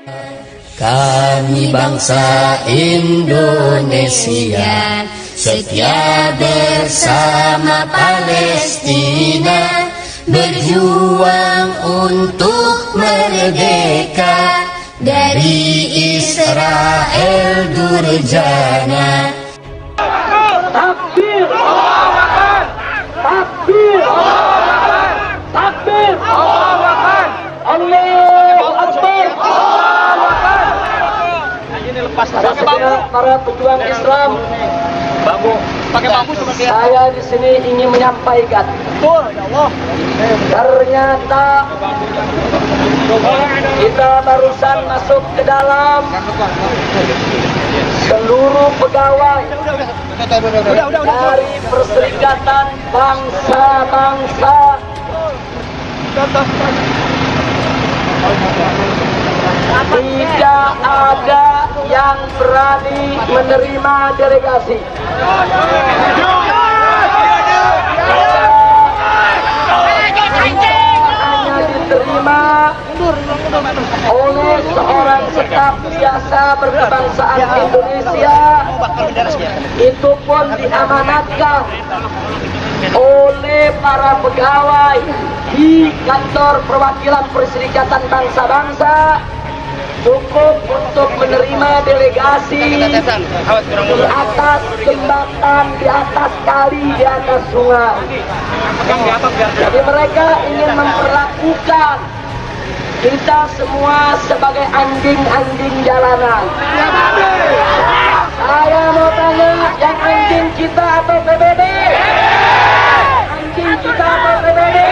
Kami bangsa Indonesia setia bersama Palestina, berjuang untuk merdeka dari Israel durjana. Takbir! Takbir! Takbir! Allahu Akbar! Para pejuang Islam, saya di sini ingin menyampaikan, ternyata kita barusan masuk ke dalam seluruh pegawai dari Perserikatan Bangsa-Bangsa. Tidak ada yang berani menerima delegasi. Hanya diterima oleh seorang staf biasa berkebangsaan Indonesia. Itu pun diamanatkan oleh para pegawai di kantor perwakilan Perserikatan Bangsa-Bangsa, cukup untuk menerima delegasi di atas jembatan, di atas kali, di atas sungai. Jadi mereka ingin memperlakukan kita semua sebagai anjing-anjing jalanan. Saya mau tanya, yang anjing kita atau PBB? Anjing kita atau PBB?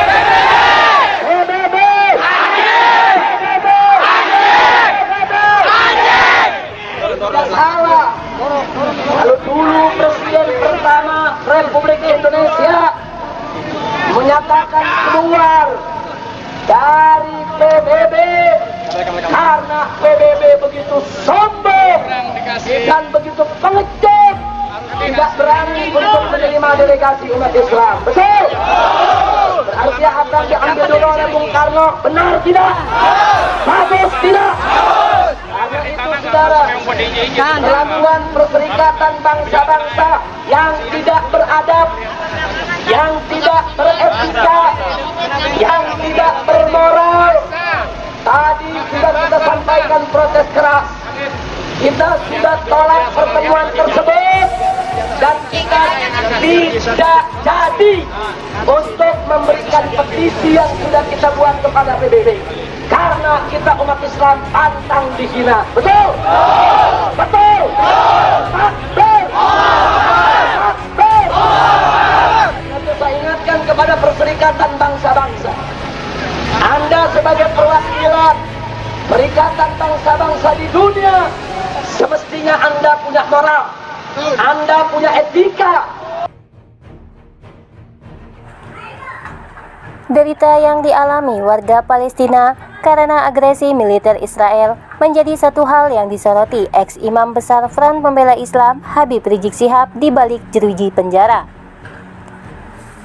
PBB! Tidak salah. Kalau dulu Presiden pertama Republik Indonesia menyatakan keluar dari PBB karena PBB begitu sombong dan begitu pengecut, tidak berani untuk menerima delegasi umat Islam. Betul? Berarti apa yang diambil dulu oleh Bung Karno benar tidak? Bagus tidak? Karena itu saudara, melakukan Perserikatan Bangsa-Bangsa yang tidak beradab, yang tidak beretika, yang tidak bermoral. Tadi sudah kita sampaikan protes keras. Kita sudah tolak pertemuan tersebut dan kita tidak jadi untuk memberikan petisi yang sudah kita buat kepada PBB. Karena kita umat Islam pantang dihina. Betul? Betul? Betul? Betul? Saya ingatkan kepada Perserikatan Bangsa-Bangsa, Anda sebagai perwakilan Perikatan Bangsa-Bangsa di dunia, semestinya Anda punya moral, Anda punya etika. Derita yang dialami warga Palestina karena agresi militer Israel menjadi satu hal yang disoroti ex-imam besar Front Pembela Islam Habib Rizik Syihab di balik jeruji penjara.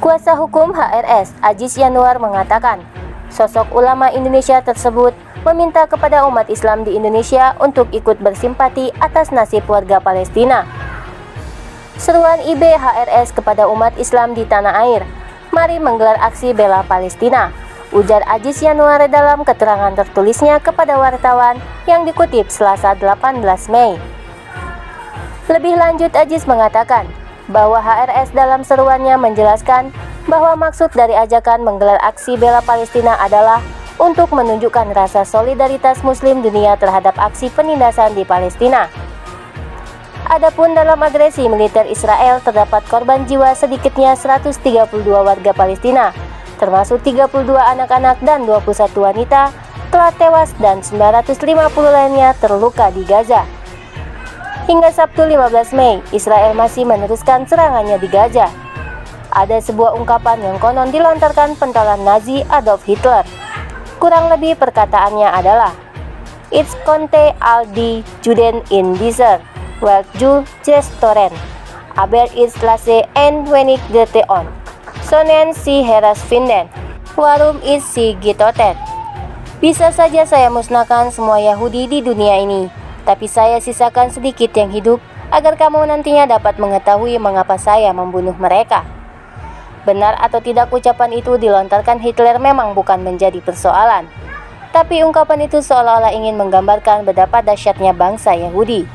Kuasa hukum HRS Aziz Yanuar mengatakan, sosok ulama Indonesia tersebut meminta kepada umat Islam di Indonesia untuk ikut bersimpati atas nasib warga Palestina. Seruan IBHRS kepada umat Islam di tanah air, mari menggelar aksi bela Palestina, ujar Aziz Yanuar dalam keterangan tertulisnya kepada wartawan yang dikutip Selasa 18 Mei. Lebih lanjut, Aziz mengatakan bahwa HRS dalam seruannya menjelaskan bahwa maksud dari ajakan menggelar aksi bela Palestina adalah untuk menunjukkan rasa solidaritas Muslim dunia terhadap aksi penindasan di Palestina. Adapun dalam agresi militer Israel terdapat korban jiwa sedikitnya 132 warga Palestina, termasuk 32 anak-anak dan 21 wanita telah tewas dan 950 lainnya terluka di Gaza. Hingga Sabtu 15 Mei, Israel masih meneruskan serangannya di Gaza. Ada sebuah ungkapan yang konon dilontarkan pentolan Nazi Adolf Hitler. Kurang lebih perkataannya adalah, "It's konnte all die Juden in dieser Welt zu zerstören, aber ich lasse ein wenig Sollen sie herausfinden, warum ist sie getötet?" Bisa saja saya musnahkan semua Yahudi di dunia ini, tapi saya sisakan sedikit yang hidup agar kamu nantinya dapat mengetahui mengapa saya membunuh mereka. Benar atau tidak ucapan itu dilontarkan Hitler memang bukan menjadi persoalan, tapi ungkapan itu seolah-olah ingin menggambarkan betapa dahsyatnya bangsa Yahudi.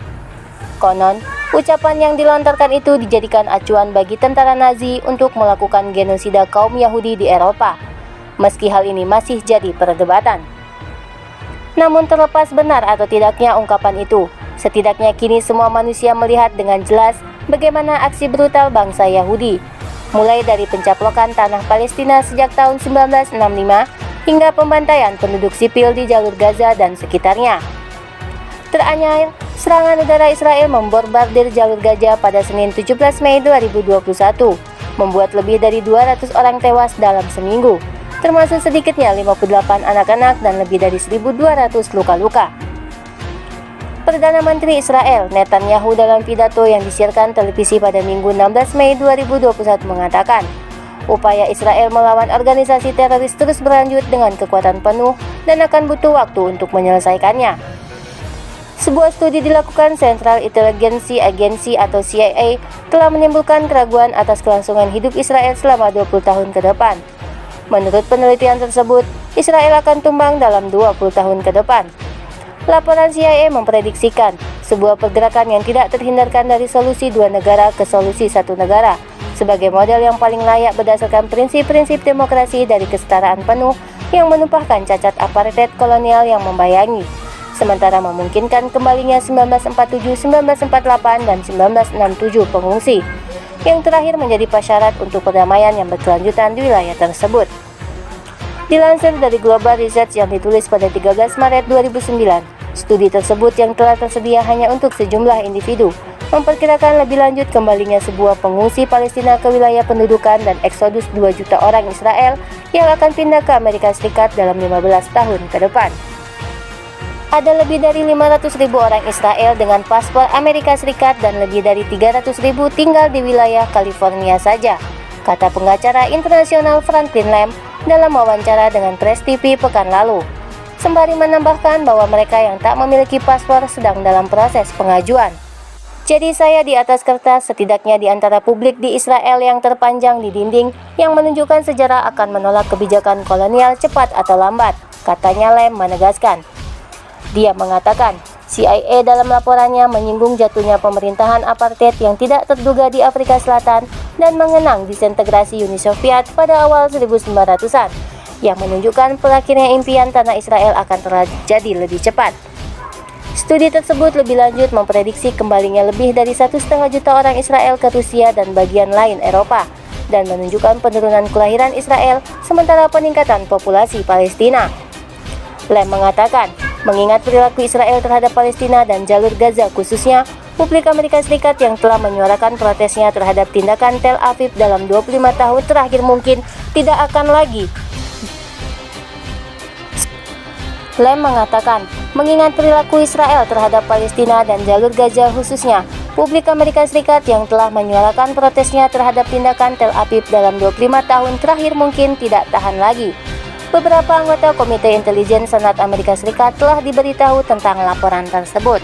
Konon, ucapan yang dilontarkan itu dijadikan acuan bagi tentara Nazi untuk melakukan genosida kaum Yahudi di Eropa, meski hal ini masih jadi perdebatan. Namun terlepas benar atau tidaknya ungkapan itu, setidaknya kini semua manusia melihat dengan jelas bagaimana aksi brutal bangsa Yahudi, mulai dari pencaplokan tanah Palestina sejak tahun 1965 hingga pembantaian penduduk sipil di jalur Gaza dan sekitarnya. Teranyar, serangan udara Israel membombardir jalur Gaza pada Senin 17 Mei 2021, membuat lebih dari 200 orang tewas dalam seminggu, termasuk sedikitnya 58 anak-anak dan lebih dari 1.200 luka-luka. Perdana Menteri Israel Netanyahu dalam pidato yang disiarkan televisi pada Minggu 16 Mei 2021 mengatakan, upaya Israel melawan organisasi teroris terus berlanjut dengan kekuatan penuh dan akan butuh waktu untuk menyelesaikannya. Sebuah studi dilakukan Central Intelligence Agency atau CIA telah menimbulkan keraguan atas kelangsungan hidup Israel selama 20 tahun ke depan. Menurut penelitian tersebut, Israel akan tumbang dalam 20 tahun ke depan. Laporan CIA memprediksikan sebuah pergerakan yang tidak terhindarkan dari solusi dua negara ke solusi satu negara sebagai model yang paling layak berdasarkan prinsip-prinsip demokrasi dari kesetaraan penuh yang menumpahkan cacat apartheid kolonial yang membayangi, sementara memungkinkan kembalinya 1947, 1948, dan 1967 pengungsi, yang terakhir menjadi prasyarat untuk perdamaian yang berkelanjutan di wilayah tersebut. Dilansir dari Global Research yang ditulis pada 13 Maret 2009, studi tersebut yang telah tersedia hanya untuk sejumlah individu, memperkirakan lebih lanjut kembalinya sebuah pengungsi Palestina ke wilayah pendudukan dan eksodus 2 juta orang Israel yang akan pindah ke Amerika Serikat dalam 15 tahun ke depan. Ada lebih dari 500.000 orang Israel dengan paspor Amerika Serikat dan lebih dari 300.000 tinggal di wilayah California saja, kata pengacara internasional Franklin Lamb dalam wawancara dengan Press TV pekan lalu, sembari menambahkan bahwa mereka yang tak memiliki paspor sedang dalam proses pengajuan. Jadi saya di atas kertas setidaknya di antara publik di Israel yang terpanjang di dinding yang menunjukkan sejarah akan menolak kebijakan kolonial cepat atau lambat, katanya Lamb menegaskan. Dia mengatakan, CIA dalam laporannya menyinggung jatuhnya pemerintahan apartheid yang tidak terduga di Afrika Selatan dan mengenang disintegrasi Uni Soviet pada awal 1900-an, yang menunjukkan berakhirnya impian tanah Israel akan terjadi lebih cepat. Studi tersebut lebih lanjut memprediksi kembalinya lebih dari 1,5 juta orang Israel ke Rusia dan bagian lain Eropa, dan menunjukkan penurunan kelahiran Israel sementara peningkatan populasi Palestina. Lamb mengatakan, mengingat perilaku Israel terhadap Palestina dan jalur Gaza khususnya, publik Amerika Serikat yang telah menyuarakan protesnya terhadap tindakan Tel Aviv dalam 25 tahun terakhir mungkin tidak akan lagi. Lamb mengatakan, mengingat perilaku Israel terhadap Palestina dan jalur Gaza khususnya, publik Amerika Serikat yang telah menyuarakan protesnya terhadap tindakan Tel Aviv dalam 25 tahun terakhir mungkin tidak tahan lagi. Beberapa anggota Komite Intelijen Senat Amerika Serikat telah diberitahu tentang laporan tersebut.